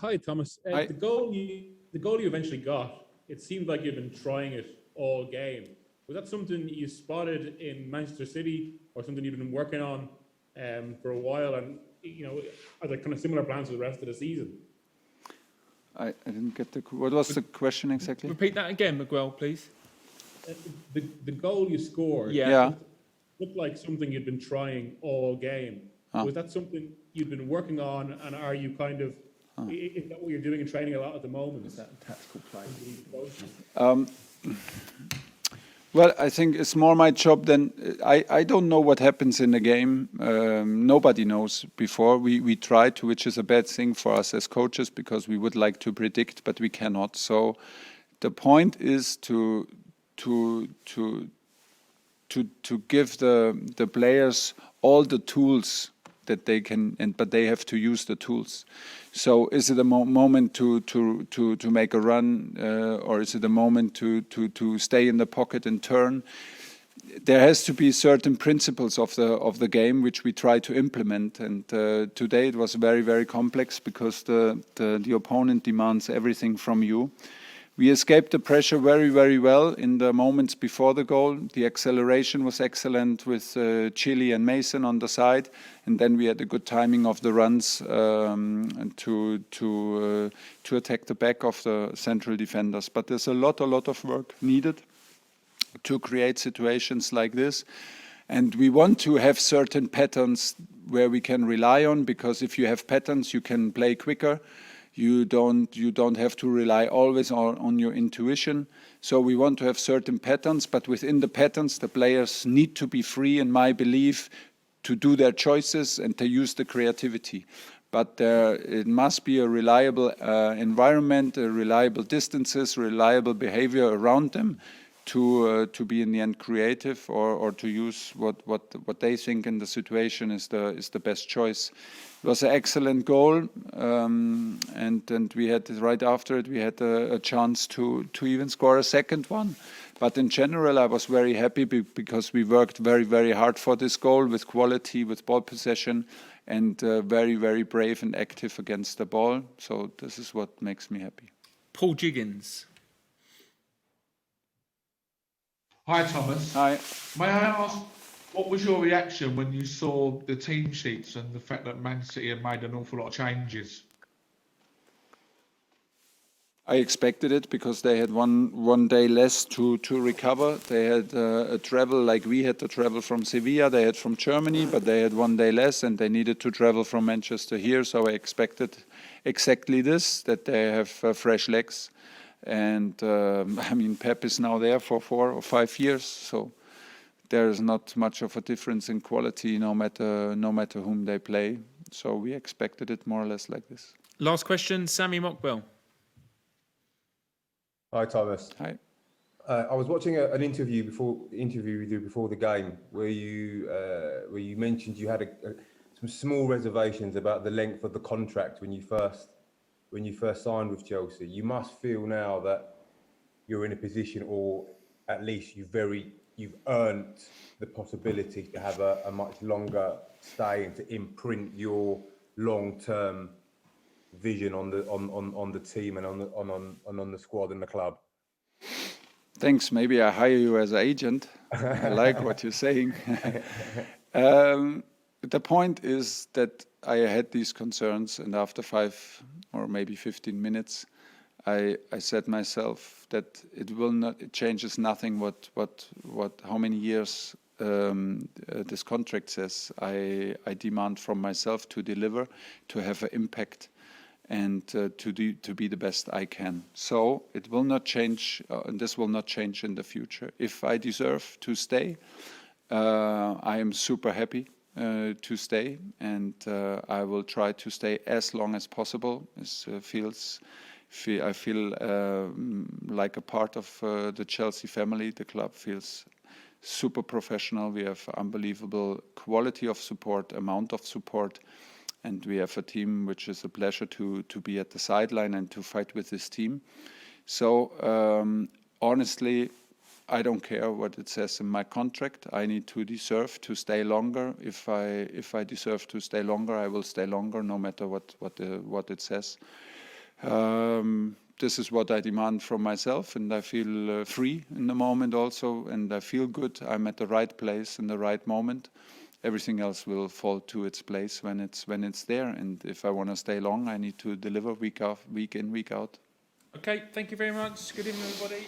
Hi, Thomas. I The goal you eventually got, it seemed like you've been trying it all game. Was that something you spotted in Manchester City, or something you've been working on for a while? And are there kind of similar plans for the rest of the season? I didn't get what was the question exactly? Repeat that again, Miguel, please. Uh, the goal you scored Yeah. Yeah. looked like something you'd been trying all game. Ah. Was that something you've been working on, and are you kind of is that what you're doing in training a lot at the moment? Is that a tactical play? Well, I think it's more my job than I don't know what happens in the game. Nobody knows before. We try to, which is a bad thing for us as coaches because we would like to predict, but we cannot. So the point is to give the players all the tools that they can, but they have to use the tools. So is it a moment to make a run, or is it a moment to stay in the pocket and turn? There has to be certain principles of the game which we try to implement. And today it was very, very complex because the opponent demands everything from you. We escaped the pressure very, very well in the moments before the goal. The acceleration was excellent with Chile and Mason on the side, and then we had a good timing of the runs to attack the back of the central defenders. But there's a lot of work needed to create situations like this. And we want to have certain patterns where we can rely on, because if you have patterns, you can play quicker. You don't have to rely always on your intuition. So we want to have certain patterns, but within the patterns, the players need to be free, in my belief, to do their choices and to use the creativity. But it must be a reliable environment, reliable distances, reliable behavior around them to be in the end creative or to use what they think in the situation is the best choice. It was an excellent goal, and we had right after it we had a chance to even score a second one. But in general, I was very happy because we worked very, very hard for this goal with quality, with ball possession, and very, very brave and active against the ball. So this is what makes me happy. Paul Jiggins. Hi, Thomas. Hi. May I ask, what was your reaction when you saw the team sheets and the fact that Man City had made an awful lot of changes? I expected it because they had one day less to recover. They had a travel like we had to travel from Sevilla. They had from Germany, but they had one day less, and they needed to travel from Manchester here. So I expected exactly this, that they have fresh legs. And I mean, Pep is now there for 4 or 5 years, so there is not much of a difference in quality, no matter whom they play. So we expected it more or less like this. Last question, Sammy Mockwell. Hi, Thomas. Hi. I was watching an interview with you before the game, where you mentioned you had some small reservations about the length of the contract when you first signed with Chelsea. You must feel now that you're in a position, or at least you've earned the possibility to have a much longer stay and to imprint your long-term vision on the team and on the squad and the club. Thanks. Maybe I hire you as an agent. I like what you're saying. The point is that I had these concerns, and after 5 or maybe 15 minutes, I said myself that it changes nothing how many years this contract says. I demand from myself to deliver, to have an impact, and to be the best I can. So it will not change, and this will not change in the future. If I deserve to stay, I am super happy to stay, and I will try to stay as long as possible. I feel like a part of the Chelsea family. The club feels super professional. We have unbelievable quality of support, amount of support. And we have a team which is a pleasure to be at the sideline and to fight with this team. So honestly, I don't care what it says in my contract. I need to deserve to stay longer. If I deserve to stay longer, I will stay longer, no matter what it says. This is what I demand from myself, and I feel free in the moment also, and I feel good. I'm at the right place in the right moment. Everything else will fall to its place when it's there. And if I want to stay long, I need to deliver week in, week out. Okay, thank you very much. Good evening, everybody.